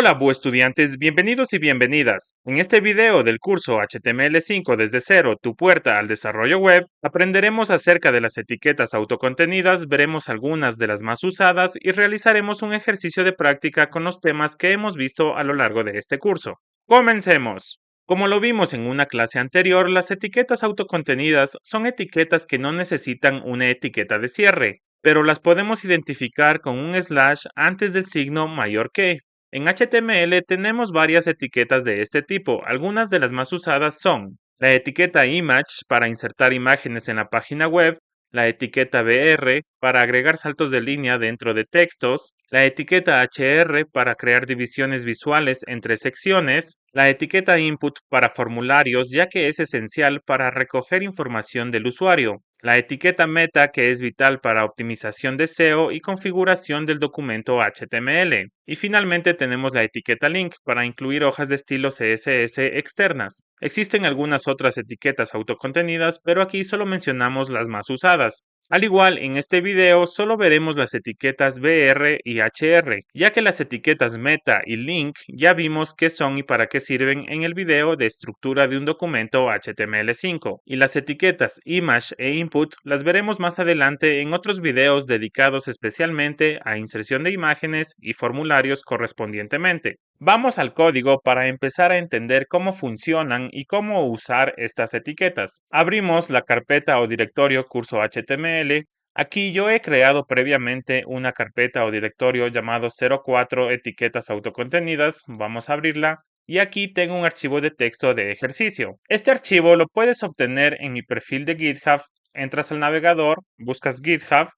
Hola, estudiantes, bienvenidos y bienvenidas. En este video del curso HTML5 desde cero, tu puerta al desarrollo web, aprenderemos acerca de las etiquetas autocontenidas, veremos algunas de las más usadas y realizaremos un ejercicio de práctica con los temas que hemos visto a lo largo de este curso. Comencemos. Como lo vimos en una clase anterior, las etiquetas autocontenidas son etiquetas que no necesitan una etiqueta de cierre, pero las podemos identificar con un slash antes del signo mayor que. En HTML tenemos varias etiquetas de este tipo. Algunas de las más usadas son la etiqueta image para insertar imágenes en la página web, la etiqueta BR para agregar saltos de línea dentro de textos, la etiqueta HR para crear divisiones visuales entre secciones, la etiqueta input para formularios ya que es esencial para recoger información del usuario, la etiqueta meta que es vital para optimización de SEO y configuración del documento HTML. Y finalmente tenemos la etiqueta link para incluir hojas de estilo CSS externas. Existen algunas otras etiquetas autocontenidas, pero aquí solo mencionamos las más usadas. Al igual, en este video solo veremos las etiquetas BR y HR, ya que las etiquetas meta y link ya vimos qué son y para qué sirven en el video de estructura de un documento HTML5, y las etiquetas image e input las veremos más adelante en otros videos dedicados especialmente a inserción de imágenes y formularios correspondientemente. Vamos al código para empezar a entender cómo funcionan y cómo usar estas etiquetas. Abrimos la carpeta o directorio curso HTML. Aquí yo he creado previamente una carpeta o directorio llamado 04 etiquetas autocontenidas. Vamos a abrirla. Y aquí tengo un archivo de texto de ejercicio. Este archivo lo puedes obtener en mi perfil de GitHub. Entras al navegador, buscas GitHub.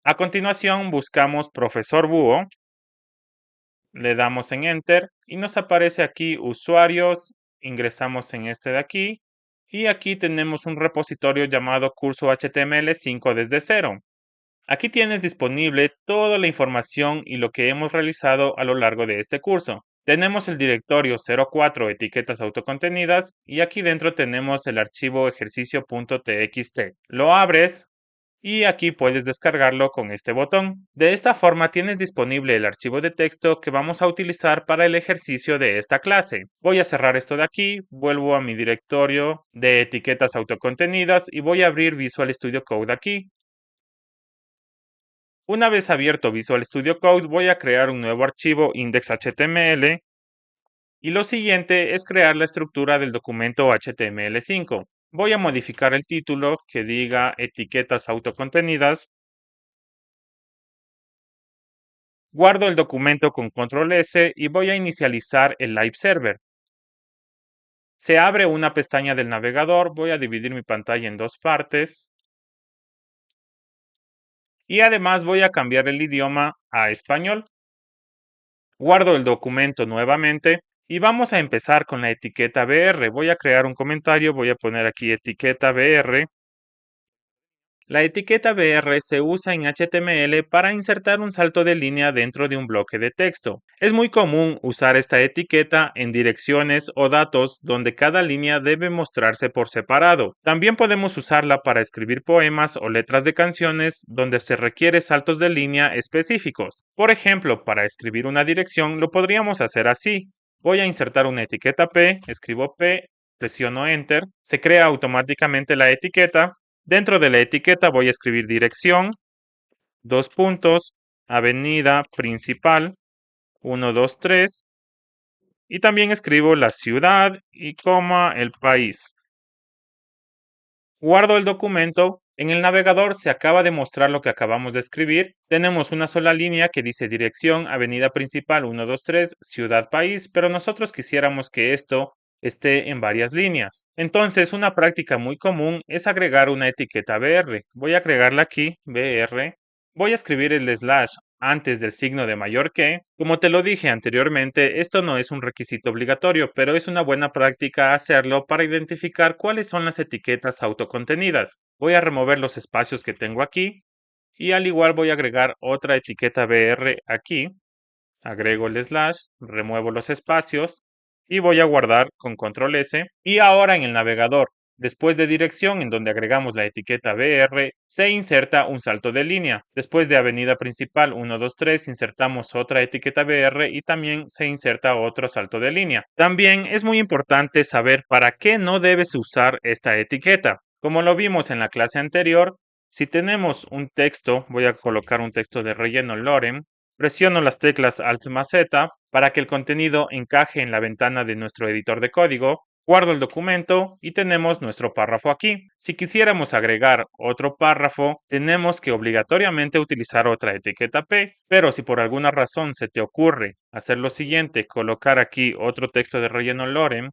A continuación buscamos Profesor Búho. Le damos en Enter y nos aparece aquí usuarios, ingresamos en este de aquí y aquí tenemos un repositorio llamado curso HTML5 desde cero. Aquí tienes disponible toda la información y lo que hemos realizado a lo largo de este curso. Tenemos el directorio 04 etiquetas autocontenidas y aquí dentro tenemos el archivo ejercicio.txt. Lo abres y aquí puedes descargarlo con este botón. De esta forma tienes disponible el archivo de texto que vamos a utilizar para el ejercicio de esta clase. Voy a cerrar esto de aquí, vuelvo a mi directorio de etiquetas autocontenidas y voy a abrir Visual Studio Code aquí. Una vez abierto Visual Studio Code, voy a crear un nuevo archivo index.html y lo siguiente es crear la estructura del documento HTML5. Voy a modificar el título que diga etiquetas autocontenidas. Guardo el documento con control S y voy a inicializar el live server. Se abre una pestaña del navegador, voy a dividir mi pantalla en dos partes. Y además voy a cambiar el idioma a español. Guardo el documento nuevamente y vamos a empezar con la etiqueta BR. Voy a crear un comentario, voy a poner aquí etiqueta BR. La etiqueta BR se usa en HTML para insertar un salto de línea dentro de un bloque de texto. Es muy común usar esta etiqueta en direcciones o datos donde cada línea debe mostrarse por separado. También podemos usarla para escribir poemas o letras de canciones donde se requiere saltos de línea específicos. Por ejemplo, para escribir una dirección lo podríamos hacer así. Voy a insertar una etiqueta P, escribo P, presiono Enter, se crea automáticamente la etiqueta. Dentro de la etiqueta voy a escribir dirección, dos puntos, avenida principal, 1, 2, 3, y también escribo la ciudad y coma el país. Guardo el documento. En el navegador se acaba de mostrar lo que acabamos de escribir. Tenemos una sola línea que dice dirección, avenida principal 1, 2, 3, ciudad, país, pero nosotros quisiéramos que esto esté en varias líneas. Entonces, una práctica muy común es agregar una etiqueta BR. Voy a agregarla aquí, BR. Voy a escribir el slash antes del signo de mayor que. Como te lo dije anteriormente, esto no es un requisito obligatorio, pero es una buena práctica hacerlo para identificar cuáles son las etiquetas autocontenidas. Voy a remover los espacios que tengo aquí y al igual voy a agregar otra etiqueta BR aquí. Agrego el slash, remuevo los espacios y voy a guardar con control S. Y ahora en el navegador Después de dirección, en donde agregamos la etiqueta BR, se inserta un salto de línea. Después de avenida principal 123, insertamos otra etiqueta BR y también se inserta otro salto de línea. También es muy importante saber para qué no debes usar esta etiqueta. Como lo vimos en la clase anterior, si tenemos un texto, voy a colocar un texto de relleno Lorem, presiono las teclas Alt más Z para que el contenido encaje en la ventana de nuestro editor de código. Guardo el documento y tenemos nuestro párrafo aquí. Si quisiéramos agregar otro párrafo, tenemos que obligatoriamente utilizar otra etiqueta P, pero si por alguna razón se te ocurre hacer lo siguiente, colocar aquí otro texto de relleno Lorem,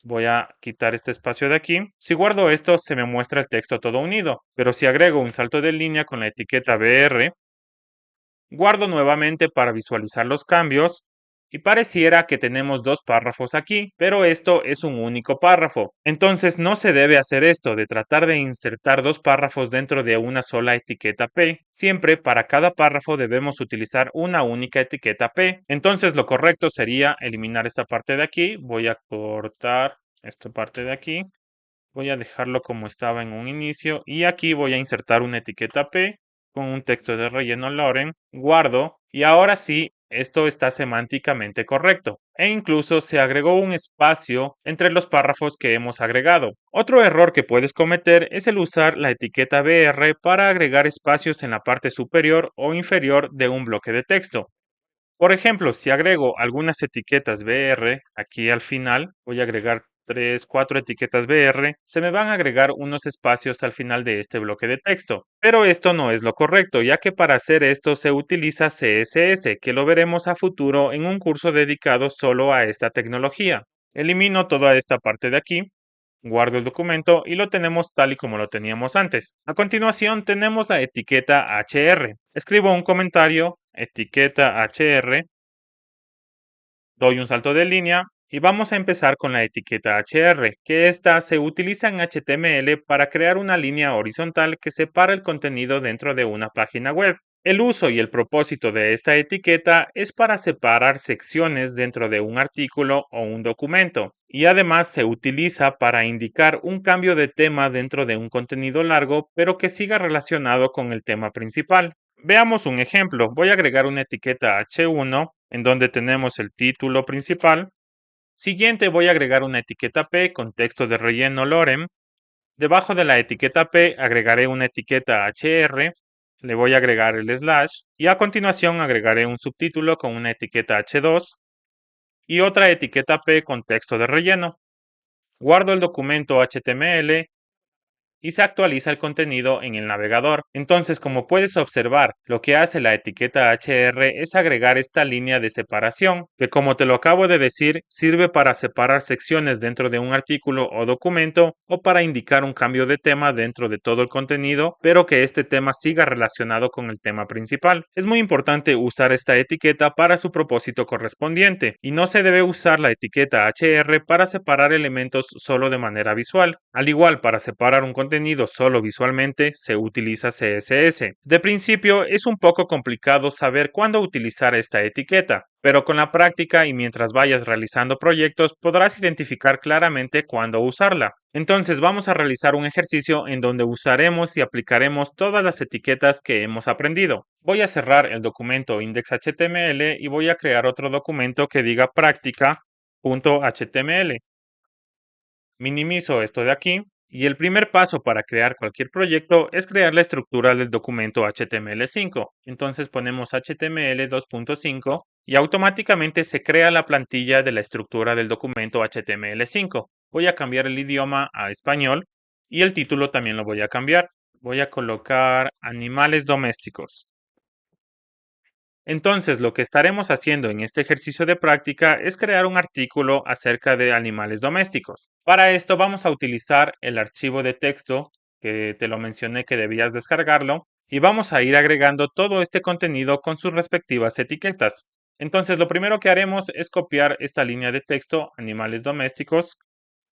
voy a quitar este espacio de aquí. Si guardo esto, se me muestra el texto todo unido, pero si agrego un salto de línea con la etiqueta BR, guardo nuevamente para visualizar los cambios y pareciera que tenemos dos párrafos aquí, pero esto es un único párrafo. Entonces no se debe hacer esto de tratar de insertar dos párrafos dentro de una sola etiqueta P. Siempre para cada párrafo debemos utilizar una única etiqueta P. Entonces lo correcto sería eliminar esta parte de aquí. Voy a cortar esta parte de aquí. Voy a dejarlo como estaba en un inicio y aquí voy a insertar una etiqueta P con un texto de relleno Lorem, guardo y ahora sí, esto está semánticamente correcto e incluso se agregó un espacio entre los párrafos que hemos agregado. Otro error que puedes cometer es el usar la etiqueta BR para agregar espacios en la parte superior o inferior de un bloque de texto. Por ejemplo, si agrego algunas etiquetas BR aquí al final, voy a agregar 3, 4 etiquetas BR, se me van a agregar unos espacios al final de este bloque de texto. Pero esto no es lo correcto, ya que para hacer esto se utiliza CSS, que lo veremos a futuro en un curso dedicado solo a esta tecnología. Elimino toda esta parte de aquí, guardo el documento y lo tenemos tal y como lo teníamos antes. A continuación tenemos la etiqueta HR. Escribo un comentario, etiqueta HR, doy un salto de línea y vamos a empezar con la etiqueta HR, que esta se utiliza en HTML para crear una línea horizontal que separa el contenido dentro de una página web. El uso y el propósito de esta etiqueta es para separar secciones dentro de un artículo o un documento, y además se utiliza para indicar un cambio de tema dentro de un contenido largo, pero que siga relacionado con el tema principal. Veamos un ejemplo. Voy a agregar una etiqueta H1 en donde tenemos el título principal. Siguiente voy a agregar una etiqueta P con texto de relleno Lorem. Debajo de la etiqueta P agregaré una etiqueta HR, le voy a agregar el slash y a continuación agregaré un subtítulo con una etiqueta H2 y otra etiqueta P con texto de relleno. Guardo el documento HTML y se actualiza el contenido en el navegador. Entonces, como puedes observar, lo que hace la etiqueta HR es agregar esta línea de separación, que como te lo acabo de decir, sirve para separar secciones dentro de un artículo o documento o para indicar un cambio de tema dentro de todo el contenido, pero que este tema siga relacionado con el tema principal. Es muy importante usar esta etiqueta para su propósito correspondiente y no se debe usar la etiqueta HR para separar elementos solo de manera visual. Al igual, para separar un contenido solo visualmente se utiliza CSS. De principio es un poco complicado saber cuándo utilizar esta etiqueta, pero con la práctica y mientras vayas realizando proyectos podrás identificar claramente cuándo usarla. Entonces vamos a realizar un ejercicio en donde usaremos y aplicaremos todas las etiquetas que hemos aprendido. Voy a cerrar el documento index.html y voy a crear otro documento que diga práctica.html. Minimizo esto de aquí y el primer paso para crear cualquier proyecto es crear la estructura del documento HTML5. Entonces ponemos HTML 2.5 y automáticamente se crea la plantilla de la estructura del documento HTML5. Voy a cambiar el idioma a español y el título también lo voy a cambiar. Voy a colocar animales domésticos. Entonces, lo que estaremos haciendo en este ejercicio de práctica es crear un artículo acerca de animales domésticos. Para esto vamos a utilizar el archivo de texto que te lo mencioné que debías descargarlo y vamos a ir agregando todo este contenido con sus respectivas etiquetas. Entonces, lo primero que haremos es copiar esta línea de texto, animales domésticos.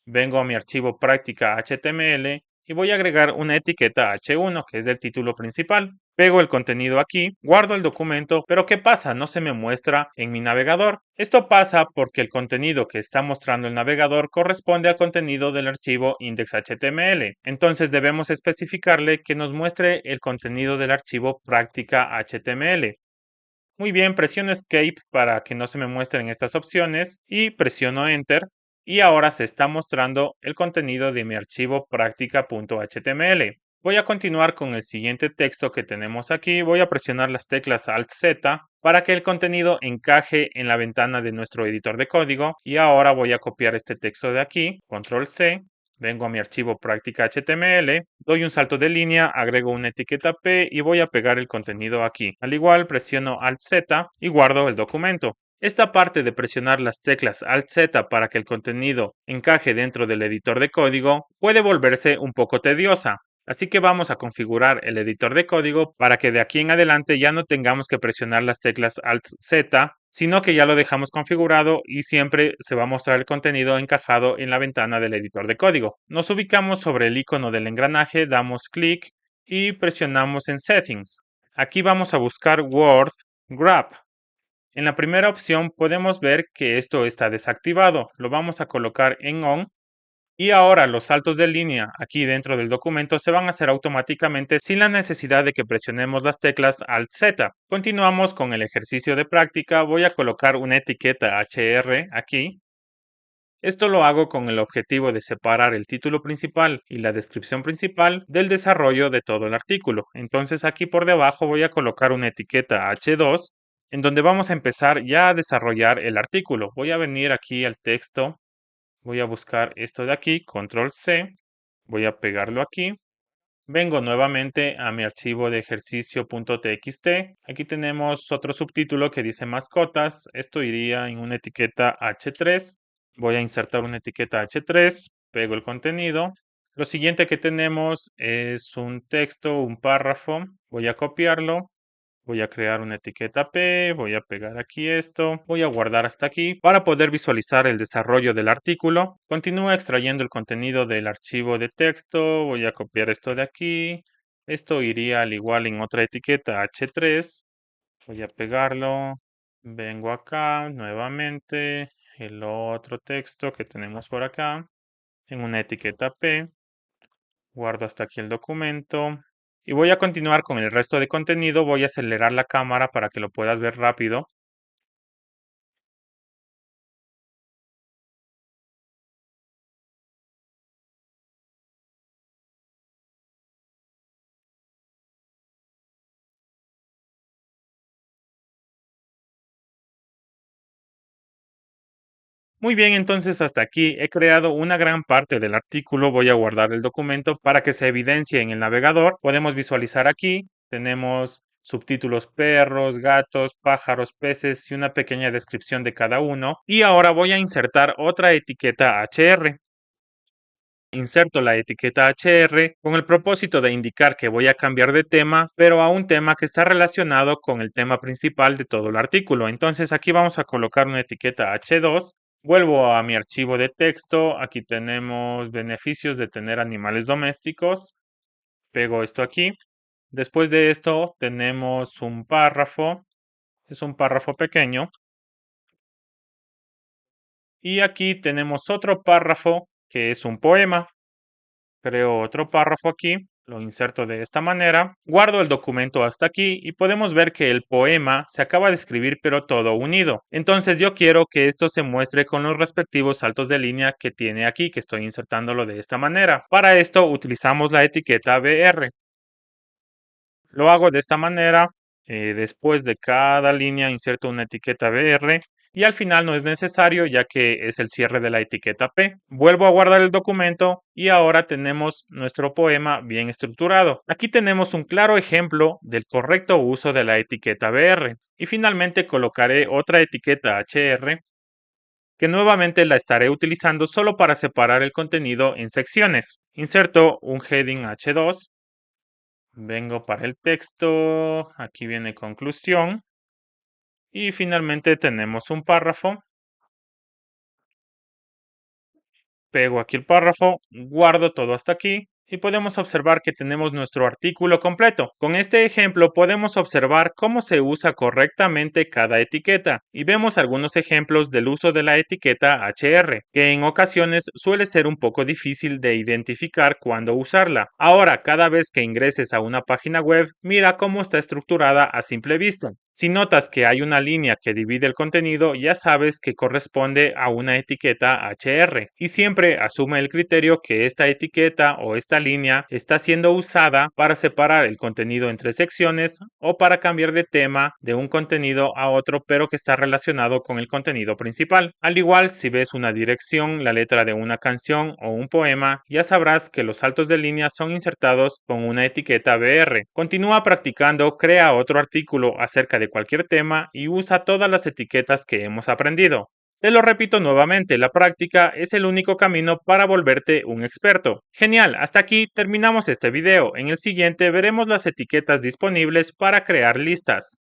Vengo a mi archivo práctica HTML y voy a agregar una etiqueta H1, que es del título principal. Pego el contenido aquí, guardo el documento, pero ¿qué pasa? No se me muestra en mi navegador. Esto pasa porque el contenido que está mostrando el navegador corresponde al contenido del archivo index.html. Entonces debemos especificarle que nos muestre el contenido del archivo práctica.html. Muy bien, presiono Escape para que no se me muestren estas opciones y presiono Enter y ahora se está mostrando el contenido de mi archivo práctica.html. Voy a continuar con el siguiente texto que tenemos aquí. Voy a presionar las teclas Alt-Z para que el contenido encaje en la ventana de nuestro editor de código y ahora voy a copiar este texto de aquí, Control-C. Vengo a mi archivo práctica.html, doy un salto de línea, agrego una etiqueta P y voy a pegar el contenido aquí. Al igual, presiono Alt-Z y guardo el documento. Esta parte de presionar las teclas Alt-Z para que el contenido encaje dentro del editor de código puede volverse un poco tediosa. Así que vamos a configurar el editor de código para que de aquí en adelante ya no tengamos que presionar las teclas Alt-Z, sino que ya lo dejamos configurado y siempre se va a mostrar el contenido encajado en la ventana del editor de código. Nos ubicamos sobre el icono del engranaje, damos clic y presionamos en Settings. Aquí vamos a buscar Word Grab. En la primera opción podemos ver que esto está desactivado. Lo vamos a colocar en On. Y ahora los saltos de línea aquí dentro del documento se van a hacer automáticamente sin la necesidad de que presionemos las teclas Alt-Z. Continuamos con el ejercicio de práctica. Voy a colocar una etiqueta HR aquí. Esto lo hago con el objetivo de separar el título principal y la descripción principal del desarrollo de todo el artículo. Entonces aquí por debajo voy a colocar una etiqueta H2 en donde vamos a empezar ya a desarrollar el artículo. Voy a venir aquí al texto. Voy a buscar esto de aquí, control C, voy a pegarlo aquí. Vengo nuevamente a mi archivo de ejercicio.txt. Aquí tenemos otro subtítulo que dice mascotas. Esto iría en una etiqueta H3. Voy a insertar una etiqueta H3, pego el contenido. Lo siguiente que tenemos es un texto, un párrafo. Voy a copiarlo. Voy a crear una etiqueta P, voy a pegar aquí esto, voy a guardar hasta aquí para poder visualizar el desarrollo del artículo. Continúo extrayendo el contenido del archivo de texto, voy a copiar esto de aquí. Esto iría al igual en otra etiqueta H3. Voy a pegarlo. Vengo acá nuevamente. El otro texto que tenemos por acá en una etiqueta P. Guardo hasta aquí el documento. Y voy a continuar con el resto de contenido. Voy a acelerar la cámara para que lo puedas ver rápido. Muy bien, entonces hasta aquí he creado una gran parte del artículo. Voy a guardar el documento para que se evidencie en el navegador. Podemos visualizar aquí. Tenemos subtítulos perros, gatos, pájaros, peces y una pequeña descripción de cada uno. Y ahora voy a insertar otra etiqueta HR. Inserto la etiqueta HR con el propósito de indicar que voy a cambiar de tema, pero a un tema que está relacionado con el tema principal de todo el artículo. Entonces aquí vamos a colocar una etiqueta H2. Vuelvo a mi archivo de texto. Aquí tenemos beneficios de tener animales domésticos. Pego esto aquí. Después de esto tenemos un párrafo. Es un párrafo pequeño. Y aquí tenemos otro párrafo que es un poema. Creo otro párrafo aquí, lo inserto de esta manera, guardo el documento hasta aquí y podemos ver que el poema se acaba de escribir pero todo unido. Entonces yo quiero que esto se muestre con los respectivos saltos de línea que tiene aquí, que estoy insertándolo de esta manera. Para esto utilizamos la etiqueta BR. Lo hago de esta manera. Después de cada línea inserto una etiqueta BR y al final no es necesario ya que es el cierre de la etiqueta P. Vuelvo a guardar el documento y ahora tenemos nuestro poema bien estructurado. Aquí tenemos un claro ejemplo del correcto uso de la etiqueta BR. Y finalmente colocaré otra etiqueta HR que nuevamente la estaré utilizando solo para separar el contenido en secciones. Inserto un heading H2. Vengo para el texto, aquí viene conclusión y finalmente tenemos un párrafo. Pego aquí el párrafo, guardo todo hasta aquí y podemos observar que tenemos nuestro artículo completo. Con este ejemplo podemos observar cómo se usa correctamente cada etiqueta y vemos algunos ejemplos del uso de la etiqueta HR, que en ocasiones suele ser un poco difícil de identificar cuándo usarla. Ahora, cada vez que ingreses a una página web, mira cómo está estructurada a simple vista. Si notas que hay una línea que divide el contenido, ya sabes que corresponde a una etiqueta HR y siempre asume el criterio que esta etiqueta o esta línea está siendo usada para separar el contenido entre secciones o para cambiar de tema de un contenido a otro, pero que está relacionado con el contenido principal. Al igual, si ves una dirección, la letra de una canción o un poema, ya sabrás que los saltos de línea son insertados con una etiqueta BR. Continúa practicando, crea otro artículo acerca de cualquier tema y usa todas las etiquetas que hemos aprendido. Te lo repito nuevamente, la práctica es el único camino para volverte un experto. Genial, hasta aquí terminamos este video. En el siguiente veremos las etiquetas disponibles para crear listas.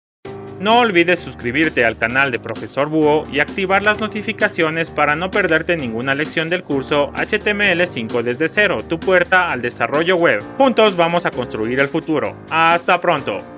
No olvides suscribirte al canal de Profesor Búho y activar las notificaciones para no perderte ninguna lección del curso HTML5 desde cero, tu puerta al desarrollo web. Juntos vamos a construir el futuro. ¡Hasta pronto!